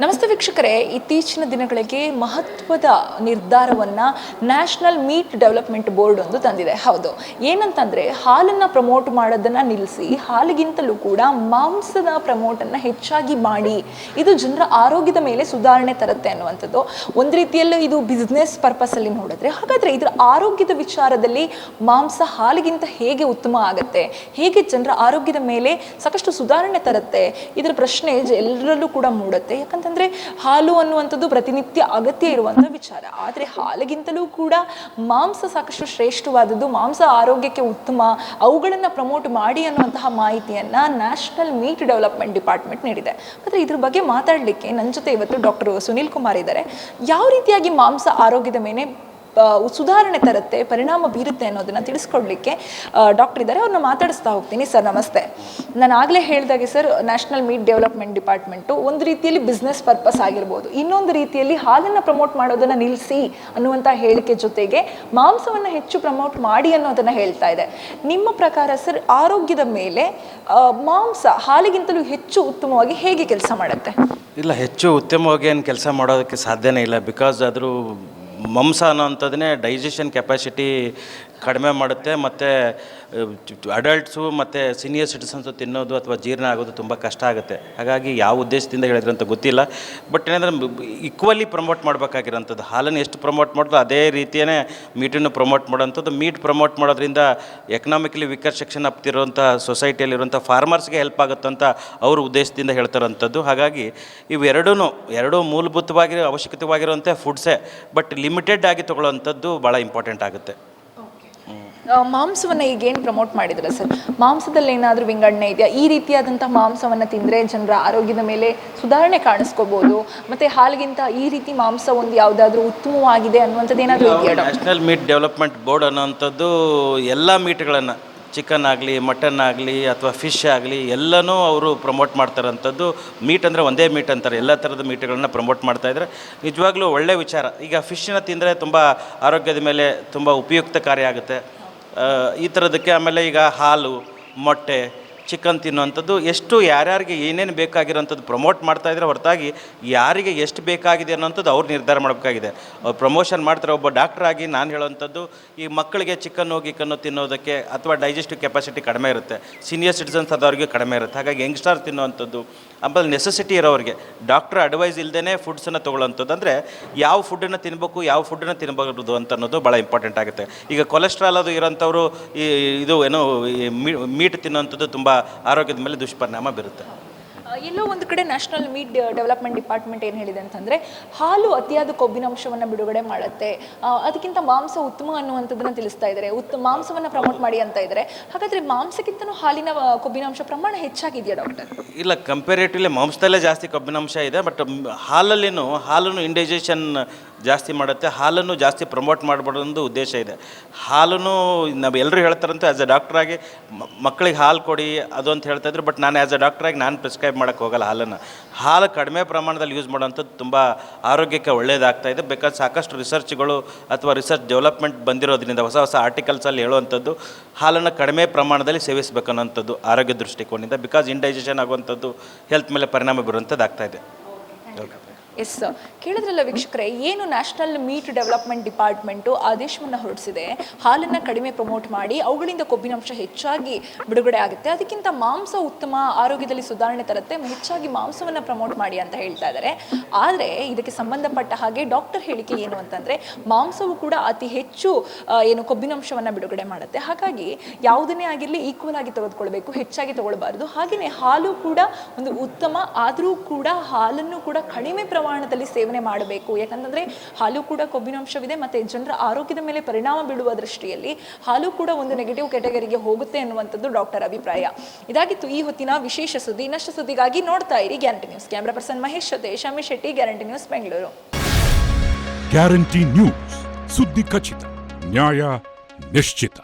ನಮಸ್ತೆ ವೀಕ್ಷಕರೇ, ಇತ್ತೀಚಿನ ದಿನಗಳಿಗೆ ಮಹತ್ವದ ನಿರ್ಧಾರವನ್ನು ನ್ಯಾಷನಲ್ ಮೀಟ್ ಡೆವಲಪ್ಮೆಂಟ್ ಬೋರ್ಡ್ ಒಂದು ತಂದಿದೆ. ಹೌದು, ಏನಂತಂದರೆ ಹಾಲನ್ನು ಪ್ರಮೋಟ್ ಮಾಡೋದನ್ನು ನಿಲ್ಲಿಸಿ ಹಾಲಿಗಿಂತಲೂ ಕೂಡ ಮಾಂಸದ ಪ್ರಮೋಟನ್ನು ಹೆಚ್ಚಾಗಿ ಮಾಡಿ ಇದು ಜನರ ಆರೋಗ್ಯದ ಮೇಲೆ ಸುಧಾರಣೆ ತರುತ್ತೆ ಅನ್ನುವಂಥದ್ದು. ಒಂದು ರೀತಿಯಲ್ಲಿ ಇದು ಬಿಸ್ನೆಸ್ ಪರ್ಪಸಲ್ಲಿ ನೋಡಿದ್ರೆ, ಹಾಗಾದರೆ ಇದರ ಆರೋಗ್ಯದ ವಿಚಾರದಲ್ಲಿ ಮಾಂಸ ಹಾಲಿಗಿಂತ ಹೇಗೆ ಉತ್ತಮ ಆಗುತ್ತೆ, ಹೇಗೆ ಜನರ ಆರೋಗ್ಯದ ಮೇಲೆ ಸಾಕಷ್ಟು ಸುಧಾರಣೆ ತರುತ್ತೆ, ಇದರ ಪ್ರಶ್ನೆ ಎಲ್ಲರಲ್ಲೂ ಕೂಡ ಮೂಡುತ್ತೆ. ಯಾಕಂತಂದರೆ ಹಾಲು ಅನ್ನುವಂಥದ್ದು ಪ್ರತಿನಿತ್ಯ ಅಗತ್ಯ ಇರುವಂಥ ವಿಚಾರ. ಆದರೆ ಹಾಲಿಗಿಂತಲೂ ಕೂಡ ಮಾಂಸ ಸಾಕಷ್ಟು ಶ್ರೇಷ್ಠವಾದದ್ದು, ಮಾಂಸ ಆರೋಗ್ಯಕ್ಕೆ ಉತ್ತಮ, ಅವುಗಳನ್ನು ಪ್ರಮೋಟ್ ಮಾಡಿ ಅನ್ನುವಂತಹ ಮಾಹಿತಿಯನ್ನು ನ್ಯಾಷನಲ್ ಮೀಟ್ ಡೆವಲಪ್ಮೆಂಟ್ ಡಿಪಾರ್ಟ್ಮೆಂಟ್ ನೀಡಿದೆ. ಆದರೆ ಇದ್ರ ಬಗ್ಗೆ ಮಾತಾಡಲಿಕ್ಕೆ ನನ್ನ ಜೊತೆ ಇವತ್ತು ಡಾಕ್ಟರ್ ಸುನೀಲ್ ಕುಮಾರ್ ಇದ್ದಾರೆ. ಯಾವ ರೀತಿಯಾಗಿ ಮಾಂಸ ಆರೋಗ್ಯದ ಮೇಲೆ ಸುಧಾರಣೆ ತರುತ್ತೆ, ಪರಿಣಾಮ ಬೀರುತ್ತೆ ಅನ್ನೋದನ್ನು ತಿಳಿಸ್ಕೊಡ್ಲಿಕ್ಕೆ ಡಾಕ್ಟರ್ ಇದ್ದಾರೆ. ಅವ್ರನ್ನ ಮಾತಾಡಿಸ್ತಾ ಹೋಗ್ತೀನಿ. ಸರ್ ನಮಸ್ತೆ. ನಾನು ಆಗಲೇ ಹೇಳಿದಾಗೆ sir, national meet development department ಒಂದು ರೀತಿಯಲ್ಲಿ ಬಿಸ್ನೆಸ್ ಪರ್ಪಸ್ ಆಗಿರ್ಬೋದು, ಇನ್ನೊಂದು ರೀತಿಯಲ್ಲಿ ಹಾಲನ್ನು ಪ್ರಮೋಟ್ ಮಾಡೋದನ್ನು ನಿಲ್ಲಿಸಿ ಅನ್ನುವಂಥ ಹೇಳಿಕೆ ಜೊತೆಗೆ ಮಾಂಸವನ್ನು ಹೆಚ್ಚು ಪ್ರಮೋಟ್ ಮಾಡಿ ಅನ್ನೋದನ್ನು ಹೇಳ್ತಾ ಇದೆ. ನಿಮ್ಮ ಪ್ರಕಾರ ಸರ್, ಆರೋಗ್ಯದ ಮೇಲೆ ಮಾಂಸ ಹಾಲಿಗಿಂತಲೂ ಹೆಚ್ಚು ಉತ್ತಮವಾಗಿ ಹೇಗೆ ಕೆಲಸ ಮಾಡುತ್ತೆ? ಇಲ್ಲ, ಹೆಚ್ಚು ಉತ್ತಮವಾಗಿ ಏನು ಕೆಲಸ ಮಾಡೋದಕ್ಕೆ ಸಾಧ್ಯನೇ ಇಲ್ಲ. ಬಿಕಾಸ್ ಅದ್ರ ಮಾಂಸ ಅನ್ನೋಂಥದ್ದನ್ನೇ ಡೈಜೆಷನ್ ಕೆಪಾಸಿಟಿ ಕಡಿಮೆ ಮಾಡುತ್ತೆ. ಮತ್ತು ಅಡಲ್ಟ್ಸು ಮತ್ತು ಸೀನಿಯರ್ ಸಿಟಿಸನ್ಸು ತಿನ್ನೋದು ಅಥವಾ ಜೀರ್ಣ ಆಗೋದು ತುಂಬ ಕಷ್ಟ ಆಗುತ್ತೆ. ಹಾಗಾಗಿ ಯಾವ ಉದ್ದೇಶದಿಂದ ಹೇಳಿದ್ರೆ ಅಂತ ಗೊತ್ತಿಲ್ಲ. ಬಟ್ ಏನಂದರೆ ಈಕ್ವಲಿ ಪ್ರಮೋಟ್ ಮಾಡಬೇಕಾಗಿರೋಂಥದ್ದು, ಹಾಲನ್ನು ಎಷ್ಟು ಪ್ರಮೋಟ್ ಮಾಡಿದ್ರು ಅದೇ ರೀತಿಯೇ ಮೀಟನ್ನು ಪ್ರಮೋಟ್ ಮಾಡೋಂಥದ್ದು. ಮೀಟ್ ಪ್ರಮೋಟ್ ಮಾಡೋದ್ರಿಂದ ಎಕನಾಮಿಕಲಿ ವೀಕರ್ ಸೆಕ್ಷನ್ ಆಗ್ತಿರೋಂಥ ಸೊಸೈಟಿಯಲ್ಲಿರುವಂಥ ಫಾರ್ಮರ್ಸ್ಗೆ ಹೆಲ್ಪ್ ಆಗುತ್ತೆ ಅಂತ ಅವ್ರ ಉದ್ದೇಶದಿಂದ ಹೇಳ್ತಾರಂಥದ್ದು. ಹಾಗಾಗಿ ಎರಡೂ ಮೂಲಭೂತವಾಗಿ ಅವಶ್ಯಕತೆವಾಗಿರುವಂಥ ಫುಡ್ಸೇ, ಬಟ್ ಲಿಮಿಟೆಡ್ ಆಗಿ ತೊಗೊಳ್ಳೋವಂಥದ್ದು ಭಾಳ ಇಂಪಾರ್ಟೆಂಟ್ ಆಗುತ್ತೆ. ಮಾಂಸವನ್ನು ಈಗೇನು ಪ್ರಮೋಟ್ ಮಾಡಿದ್ರೆ ಸರ್, ಮಾಂಸದಲ್ಲಿ ಏನಾದರೂ ವಿಂಗಡಣೆ ಇದೆಯಾ? ಈ ರೀತಿಯಾದಂಥ ಮಾಂಸವನ್ನು ತಿಂದರೆ ಜನರ ಆರೋಗ್ಯದ ಮೇಲೆ ಸುಧಾರಣೆ ಕಾಣಿಸ್ಕೋಬೋದು, ಮತ್ತು ಹಾಲಿಗಿಂತ ಈ ರೀತಿ ಮಾಂಸ ಒಂದು ಯಾವುದಾದ್ರೂ ಉತ್ತಮವಾಗಿದೆ ಅನ್ನುವಂಥದ್ದು ಏನಾದರೂ ಇದೆಯಾ? ನ್ಯಾಷನಲ್ ಮೀಟ್ ಡೆವಲಪ್ಮೆಂಟ್ ಬೋರ್ಡ್ ಅನ್ನೋವಂಥದ್ದು ಎಲ್ಲ ಮೀಟ್ಗಳನ್ನು, ಚಿಕನ್ ಆಗಲಿ, ಮಟನ್ ಆಗಲಿ ಅಥವಾ ಫಿಶ್ ಆಗಲಿ ಎಲ್ಲನೂ ಅವರು ಪ್ರಮೋಟ್ ಮಾಡ್ತಾರಂಥದ್ದು. ಮೀಟ್ ಅಂದರೆ ಒಂದೇ ಮೀಟ್ ಅಂತಾರೆ, ಎಲ್ಲ ಥರದ ಮೀಟ್ಗಳನ್ನ ಪ್ರಮೋಟ್ ಮಾಡ್ತಾಯಿದ್ರೆ ನಿಜವಾಗ್ಲೂ ಒಳ್ಳೆಯ ವಿಚಾರ. ಈಗ ಫಿಶ್ನ ತಿಂದರೆ ತುಂಬ ಆರೋಗ್ಯದ ಮೇಲೆ ತುಂಬ ಉಪಯುಕ್ತಕಾರಿ ಆಗುತ್ತೆ ಈ ಥರದಕ್ಕೆ. ಆಮೇಲೆ ಈಗ ಹಾಲು, ಮೊಟ್ಟೆ, ಚಿಕನ್ ತಿನ್ನುವಂಥದ್ದು ಎಷ್ಟು ಯಾರ್ಯಾರಿಗೆ ಏನೇನು ಬೇಕಾಗಿರೋಂಥದ್ದು ಪ್ರಮೋಟ್ ಮಾಡ್ತಾಯಿದ್ರೆ ಹೊರತಾಗಿ ಯಾರಿಗೆ ಎಷ್ಟು ಬೇಕಾಗಿದೆ ಅನ್ನೋಂಥದ್ದು ಅವ್ರು ನಿರ್ಧಾರ ಮಾಡಬೇಕಾಗಿದೆ. ಅವ್ರು ಪ್ರಮೋಷನ್ ಮಾಡ್ತಾರೆ. ಒಬ್ಬ ಡಾಕ್ಟ್ರಾಗಿ ನಾನು ಹೇಳೋವಂಥದ್ದು, ಈ ಮಕ್ಕಳಿಗೆ ಚಿಕನ್ನು ತಿನ್ನೋದಕ್ಕೆ ಅಥವಾ ಡೈಜೆಸ್ಟಿವ್ ಕೆಪಾಸಿಟಿ ಕಡಿಮೆ ಇರುತ್ತೆ, ಸೀನಿಯರ್ ಸಿಟಿಸನ್ಸ್ ಆದವ್ರಿಗೆ ಕಡಿಮೆ ಇರುತ್ತೆ. ಹಾಗಾಗಿ ಯಂಗ್ಸ್ಟರ್ ತಿನ್ನುವಂಥದ್ದು, ಆಮೇಲೆ ನೆಸೆಸಿಟಿ ಇರೋರಿಗೆ ಡಾಕ್ಟ್ರ್ ಅಡ್ವೈಸ್ ಇಲ್ಲದೇ ಫುಡ್ಸನ್ನು ತೊಗೊಳ್ಳೋಂಥದ್ದು. ಅಂದರೆ ಯಾವ ಫುಡ್ಡನ್ನು ತಿನ್ನಬೇಕು, ಯಾವ ಫುಡ್ಡನ್ನು ತಿನ್ನಬಾರ್ದು ಅಂತ ಅನ್ನೋದು ಭಾಳ ಇಂಪಾರ್ಟೆಂಟ್ ಆಗುತ್ತೆ. ಈಗ ಕೊಲೆಸ್ಟ್ರಾಲ್ ಅದು ಇರೋಂಥವ್ರು ಇದು ಏನು ಮೀಟ್ ತಿನ್ನುವಂಥದ್ದು ತುಂಬ ಆರೋಗ್ಯದ ಮೇಲೆ ದುಷ್ಪರಿಣಾಮ ಬೀರುತ್ತೆ. ಎಲ್ಲೋ ಒಂದು ಕಡೆ ನ್ಯಾಷನಲ್ ಮೀಟ್ ಡೆವಲಪ್ಮೆಂಟ್ ಡಿಪಾರ್ಟ್ಮೆಂಟ್ ಏನು ಹೇಳಿದೆ ಅಂತಂದರೆ, ಹಾಲು ಅತಿಯಾದ ಕೊಬ್ಬಿನಾಂಶವನ್ನು ಬಿಡುಗಡೆ ಮಾಡುತ್ತೆ, ಅದಕ್ಕಿಂತ ಮಾಂಸ ಉತ್ತಮ ಅನ್ನುವಂಥದ್ದನ್ನು ತಿಳಿಸ್ತಾ ಇದ್ದಾರೆ. ಮಾಂಸವನ್ನು ಪ್ರಮೋಟ್ ಮಾಡಿ ಅಂತ ಇದ್ದಾರೆ. ಹಾಗಾದರೆ ಮಾಂಸಕ್ಕಿಂತಲೂ ಹಾಲಿನ ಕೊಬ್ಬಿನಾಂಶ ಪ್ರಮಾಣ ಹೆಚ್ಚಾಗಿದೆಯಾ ಡಾಕ್ಟರ್? ಇಲ್ಲ, ಕಂಪೇರೇಟಿವ್ಲಿ ಮಾಂಸದಲ್ಲೇ ಜಾಸ್ತಿ ಕೊಬ್ಬಿನಾಂಶ ಇದೆ. ಬಟ್ ಹಾಲನ್ನು ಇಂಡೈಜೆಷನ್ ಜಾಸ್ತಿ ಮಾಡುತ್ತೆ. ಹಾಲನ್ನು ಜಾಸ್ತಿ ಪ್ರಮೋಟ್ ಮಾಡಬಾರ್ದು ಉದ್ದೇಶ ಇದೆ. ಹಾಲನ್ನು ನಾವು ಎಲ್ಲರೂ ಹೇಳ್ತಾರಂತ ಆ್ಯಸ್ ಎ ಡಾಕ್ಟ್ರಾಗಿ ಮಕ್ಕಳಿಗೆ ಹಾಲು ಕೊಡಿ ಅದು ಅಂತ ಹೇಳ್ತಾಯಿದ್ರು. ಬಟ್ ನಾನು ಆ್ಯಸ್ ಎ ಡಾಕ್ಟ್ರಾಗಿ ನಾನು ಪ್ರಿಸ್ಕ್ರೈಬ್ ಮಾಡೋಕ್ಕೆ ಹೋಗಲ್ಲ. ಹಾಲು ಕಡಿಮೆ ಪ್ರಮಾಣದಲ್ಲಿ ಯೂಸ್ ಮಾಡೋವಂಥದ್ದು ತುಂಬ ಆರೋಗ್ಯಕ್ಕೆ ಒಳ್ಳೆಯದಾಗ್ತಾಯಿದೆ. ಬೇಕಾದ್ರೆ ಸಾಕಷ್ಟು ರಿಸರ್ಚ್ಗಳು ಅಥವಾ ರಿಸರ್ಚ್ ಡೆವಲಪ್ಮೆಂಟ್ ಬಂದಿರೋದ್ರಿಂದ ಹೊಸ ಆರ್ಟಿಕಲ್ಸಲ್ಲಿ ಹೇಳುವಂಥದ್ದು ಹಾಲನ್ನು ಕಡಿಮೆ ಪ್ರಮಾಣದಲ್ಲಿ ಸೇವಿಸಬೇಕು ಅನ್ನೋಂಥದ್ದು ಆರೋಗ್ಯ ದೃಷ್ಟಿಕೋನದಿಂದ. ಬಿಕಾಸ್ ಇಂಡೈಜೆಷನ್ ಆಗುವಂಥದ್ದು ಹೆಲ್ತ್ ಮೇಲೆ ಪರಿಣಾಮ ಬೀರುವಂಥದ್ದು ಆಗ್ತಾಯಿದೆ. ಎಸ್, ಕೇಳಿದ್ರಲ್ಲ ವೀಕ್ಷಕರೇ, ಏನು ನ್ಯಾಷನಲ್ ಮೀಟ್ ಡೆವಲಪ್ಮೆಂಟ್ ಡಿಪಾರ್ಟ್ಮೆಂಟು ಆದೇಶವನ್ನು ಹೊರಡಿಸಿದೆ, ಹಾಲನ್ನು ಕಡಿಮೆ ಪ್ರಮೋಟ್ ಮಾಡಿ ಅವುಗಳಿಂದ ಕೊಬ್ಬಿನಾಂಶ ಹೆಚ್ಚಾಗಿ ಬಿಡುಗಡೆ ಆಗುತ್ತೆ, ಅದಕ್ಕಿಂತ ಮಾಂಸ ಉತ್ತಮ, ಆರೋಗ್ಯದಲ್ಲಿ ಸುಧಾರಣೆ ತರುತ್ತೆ, ಹೆಚ್ಚಾಗಿ ಮಾಂಸವನ್ನು ಪ್ರಮೋಟ್ ಮಾಡಿ ಅಂತ ಹೇಳ್ತಾ ಇದ್ದಾರೆ. ಆದರೆ ಇದಕ್ಕೆ ಸಂಬಂಧಪಟ್ಟ ಹಾಗೆ ಡಾಕ್ಟರ್ ಹೇಳಿಕೆ ಏನು ಅಂತಂದರೆ, ಮಾಂಸವು ಕೂಡ ಅತಿ ಹೆಚ್ಚು ಕೊಬ್ಬಿನಾಂಶವನ್ನು ಬಿಡುಗಡೆ ಮಾಡುತ್ತೆ. ಹಾಗಾಗಿ ಯಾವುದನ್ನೇ ಆಗಿರಲಿ ಈಕ್ವಲ್ ಆಗಿ ತೆಗೆದುಕೊಳ್ಬೇಕು, ಹೆಚ್ಚಾಗಿ ತಗೊಳ್ಬಾರ್ದು. ಹಾಗೆಯೇ ಹಾಲು ಕೂಡ ಒಂದು ಉತ್ತಮ, ಆದರೂ ಕೂಡ ಹಾಲನ್ನು ಕೂಡ ಕಡಿಮೆ ಪ್ರಮಾಣದಲ್ಲಿ ಸೇವನೆ ಮಾಡಬೇಕು. ಯಾಕಂತಂದರೆ ಹಾಲು ಕೂಡ ಕೊಬ್ಬಿನಾಂಶವಿದೆ ಮತ್ತು ಜನರ ಆರೋಗ್ಯದ ಮೇಲೆ ಪರಿಣಾಮ ಬೀಳುವ ದೃಷ್ಟಿಯಲ್ಲಿ ಹಾಲು ಕೂಡ ಒಂದು ನೆಗೆಟಿವ್ ಕ್ಯಾಟಗರಿಗೆ ಹೋಗುತ್ತೆ ಅನ್ನುವಂಥದ್ದು ಡಾಕ್ಟರ್ ಅಭಿಪ್ರಾಯ. ಇದಾಗಿತ್ತು ಈ ಹೊತ್ತಿನ ವಿಶೇಷ ಸುದ್ದಿ. ಇನ್ನಷ್ಟು ಸುದ್ದಿಗಾಗಿ ನೋಡ್ತಾ ಇರಿ guarantee news. Camera person Mahesh ಜೊತೆ Shami Shetty, guarantee news, Bengaluru. Guarantee news, ಸುದ್ದಿ ಖಚಿತ, ನ್ಯಾಯ ನಿಶ್ಚಿತ.